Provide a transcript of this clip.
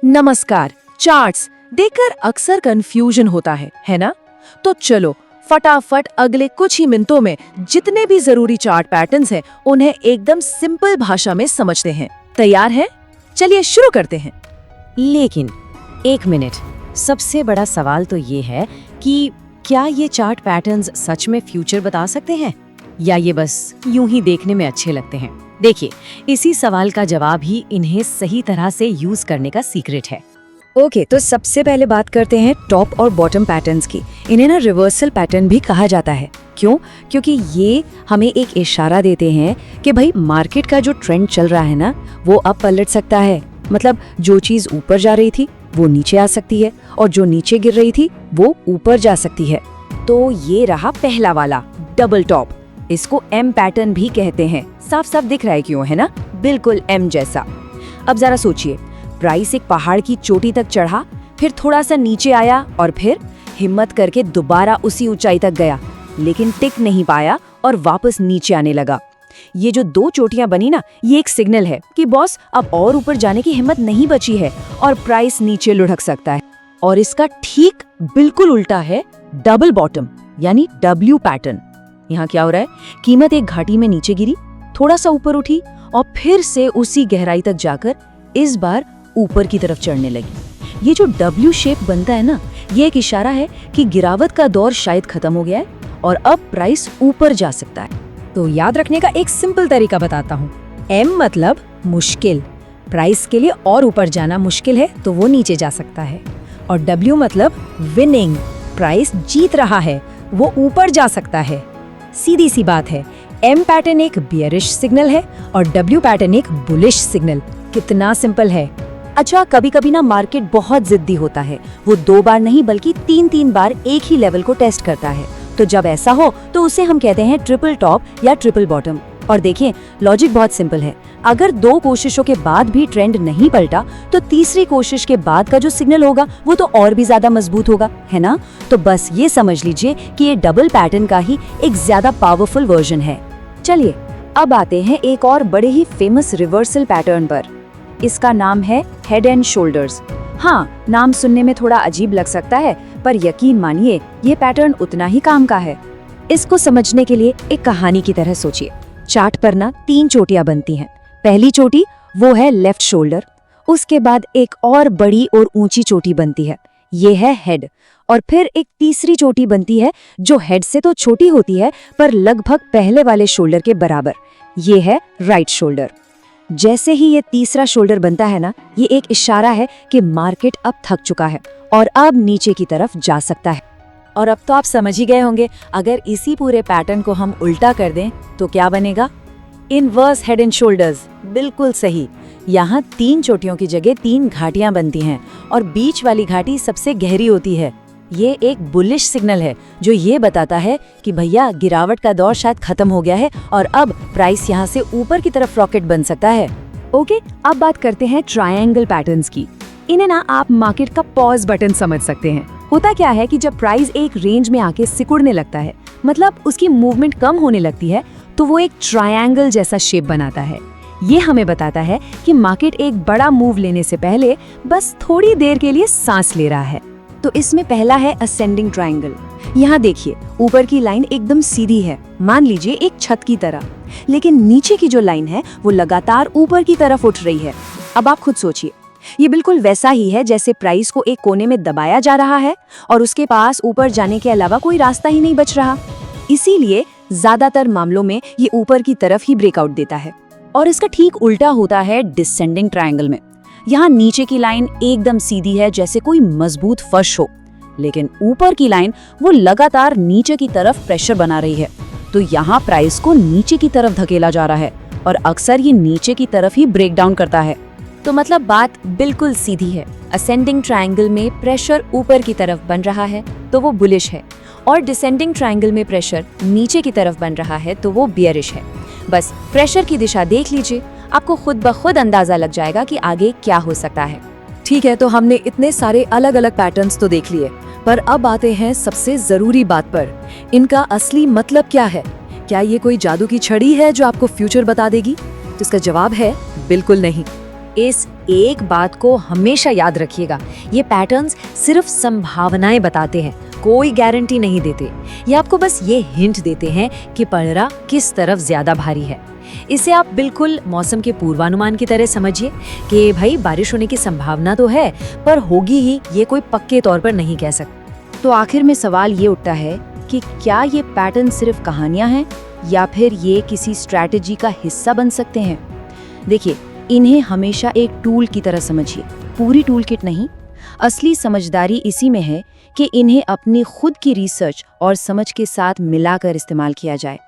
नमस्कार। चार्ट्स देखकर अक्सर कंफ्यूजन होता है ना? तो चलो फटाफट अगले कुछ ही मिनटों में जितने भी जरूरी चार्ट पैटर्न्स हैं उन्हें एकदम सिंपल भाषा में समझते हैं। तैयार हैं? चलिए शुरू करते हैं। लेकिन एक मिनट, सबसे बड़ा सवाल तो ये है कि क्या ये चार्ट पैटर्न्स सच में फ्यूचर बता सकते हैं या ये बस यूं ही देखने में अच्छे लगते हैं? देखिए, इसी सवाल का जवाब ही इन्हें सही तरह से यूज करने का सीक्रेट है। ओके, तो सबसे पहले बात करते हैं टॉप और बॉटम पैटर्न्स की। इन्हें ना रिवर्सल पैटर्न भी कहा जाता है। क्यों? क्योंकि ये हमें एक इशारा देते हैं कि भाई मार्केट का जो ट्रेंड चल रहा है ना, वो अब पलट सकता है। मतलब जो चीज ऊपर जा रही थी वो नीचे आ सकती है और जो नीचे गिर रही थी वो ऊपर जा सकती है। तो ये रहा पहला वाला डबल टॉप। इसको एम पैटर्न भी कहते हैं। साफ साफ दिख रहा है क्यों, है ना? बिल्कुल एम जैसा। अब जरा सोचिए, प्राइस एक पहाड़ की चोटी तक चढ़ा, फिर थोड़ा सा नीचे आया और फिर हिम्मत करके दोबारा उसी ऊंचाई तक गया, लेकिन टिक नहीं पाया और वापस नीचे आने लगा। ये जो दो चोटियां बनी ना, ये एक सिग्नल है कि बॉस अब और ऊपर जाने की हिम्मत नहीं बची है और प्राइस नीचे लुढ़क सकता है। और इसका ठीक बिल्कुल उल्टा है डबल बॉटम यानी डब्ल्यू पैटर्न। यहाँ क्या हो रहा है? कीमत एक घाटी में नीचे गिरी, थोड़ा सा ऊपर उठी और फिर से उसी गहराई तक जाकर इस बार ऊपर की तरफ चढ़ने लगी। ये जो डब्ल्यू शेप बनता है ना, ये एक इशारा है कि गिरावट का दौर शायद खत्म हो गया है और अब प्राइस ऊपर जा सकता है। तो याद रखने का एक सिंपल तरीका बताता हूँ। एम मतलब मुश्किल, प्राइस के लिए और ऊपर जाना मुश्किल है तो वो नीचे जा सकता है। और डब्ल्यू मतलब विनिंग, प्राइस जीत रहा है, वो ऊपर जा सकता है। सीधी सी बात है, एम पैटर्न एक बियरिश सिग्नल है और डब्ल्यू पैटर्न एक बुलिश सिग्नल। कितना सिंपल है। अच्छा, कभी कभी ना मार्केट बहुत जिद्दी होता है। वो 2 बार नहीं बल्कि 3 बार एक ही लेवल को टेस्ट करता है। तो जब ऐसा हो तो उसे हम कहते हैं ट्रिपल टॉप या ट्रिपल बॉटम। और देखिए, लॉजिक बहुत सिंपल है। अगर 2 कोशिशों के बाद भी ट्रेंड नहीं पलटा तो तीसरी कोशिश के बाद का जो सिग्नल होगा वो तो और भी ज्यादा मजबूत होगा, है ना? तो बस ये समझ लीजिए कि ये डबल पैटर्न का ही एक ज्यादा पावरफुल वर्जन है। चलिए अब आते हैं एक और बड़े ही फेमस रिवर्सल पैटर्न पर। इसका नाम है हेड एंड शोल्डर्स। हाँ, नाम सुनने में थोड़ा अजीब लग सकता है, पर यकीन मानिए ये पैटर्न उतना ही काम का है। इसको समझने के लिए एक कहानी की तरह सोचिए। चार्ट पर ना 3 चोटियां बनती हैं। पहली चोटी वो है लेफ्ट शोल्डर, उसके बाद एक और बड़ी और ऊंची चोटी बनती है, ये है हेड। और फिर एक तीसरी चोटी बनती है जो हेड से तो छोटी होती है पर लगभग पहले वाले शोल्डर के बराबर, ये है राइट शोल्डर। जैसे ही ये तीसरा शोल्डर बनता है ना, ये एक इशारा है कि मार्केट अब थक चुका है और अब नीचे की तरफ जा सकता है। और अब तो आप समझ ही गए होंगे, अगर इसी पूरे पैटर्न को हम उल्टा कर दें तो क्या बनेगा? Inverse head and shoulders. बिल्कुल सही। यहाँ 3 चोटियों की जगह 3 घाटियां बनती हैं और बीच वाली घाटी सबसे गहरी होती है। ये एक बुलिश सिग्नल है जो ये बताता है कि भैया गिरावट का दौर शायद खत्म हो गया है और अब प्राइस यहाँ से ऊपर की तरफ रॉकेट बन सकता है। ओके, अब बात करते हैं ट्रायंगल पैटर्न्स की। इन्हें ना आप मार्केट का पॉज बटन समझ सकते हैं। होता क्या है कि जब प्राइस एक रेंज में आके सिकुड़ने लगता है, मतलब उसकी मूवमेंट कम होने लगती है, तो वो एक ट्रायंगल जैसा शेप बनाता है। ये हमें बताता है कि मार्केट एक बड़ा मूव लेने से पहले बस थोड़ी देर के लिए सांस ले रहा है। तो इसमें पहला है असेंडिंग ट्रायंगल। यहाँ देखिए, ऊपर की लाइन एकदम सीधी है, मान लीजिए एक छत की तरह, लेकिन नीचे की जो लाइन है वो लगातार ऊपर की तरफ उठ रही है। अब आप खुद सोचिए, ये बिल्कुल वैसा ही है जैसे प्राइस को एक कोने में दबाया जा रहा है और उसके पास ऊपर जाने के अलावा कोई रास्ता ही नहीं बच रहा। इसीलिए ज्यादातर मामलों में ये ऊपर की तरफ ही ब्रेकआउट देता है। और इसका ठीक उल्टा होता है डिसेंडिंग ट्रायंगल में। यहाँ नीचे की लाइन एकदम सीधी है जैसे कोई मजबूत फर्श हो, लेकिन ऊपर की लाइन वो लगातार नीचे की तरफ प्रेशर बना रही है। तो यहाँ प्राइस को नीचे की तरफ धकेला जा रहा है और अक्सर ये नीचे की तरफ ही ब्रेक डाउन करता है। तो मतलब बात बिल्कुल सीधी है। असेंडिंग ट्रायंगल में प्रेशर ऊपर की तरफ बन रहा है तो वो बुलिश है, और डिसेंडिंग ट्रायंगल में प्रेशर नीचे की तरफ बन रहा है तो वो बियरिश है। बस प्रेशर की दिशा देख लीजिए, आपको खुद ब खुद अंदाजा लग जाएगा कि आगे क्या हो सकता है। ठीक है, तो हमने इतने सारे अलग अलग पैटर्न्स तो देख लिए, पर अब आते हैं सबसे जरूरी बात पर। इनका असली मतलब क्या है? क्या ये कोई जादू की छड़ी है जो आपको फ्यूचर बता देगी? जिसका जवाब है बिल्कुल नहीं। इस एक बात को हमेशा याद रखिएगा, ये पैटर्न्स सिर्फ संभावनाएं बताते हैं, कोई गारंटी नहीं देते। ये आपको बस ये हिंट देते हैं कि पलड़ा किस तरफ ज्यादा भारी है। इसे आप बिल्कुल मौसम के पूर्वानुमान की तरह समझिए कि भाई बारिश होने की संभावना तो है, पर होगी ही ये कोई पक्के तौर पर नहीं कह सकते। तो आखिर में सवाल ये उठता है कि क्या ये पैटर्न सिर्फ कहानियां हैं या फिर ये किसी स्ट्रैटेजी का हिस्सा बन सकते हैं? देखिए, इन्हें हमेशा एक टूल की तरह समझिए, पूरी टूल किट नहीं। असली समझदारी इसी में है कि इन्हें अपनी खुद की रिसर्च और समझ के साथ मिलाकर इस्तेमाल किया जाए।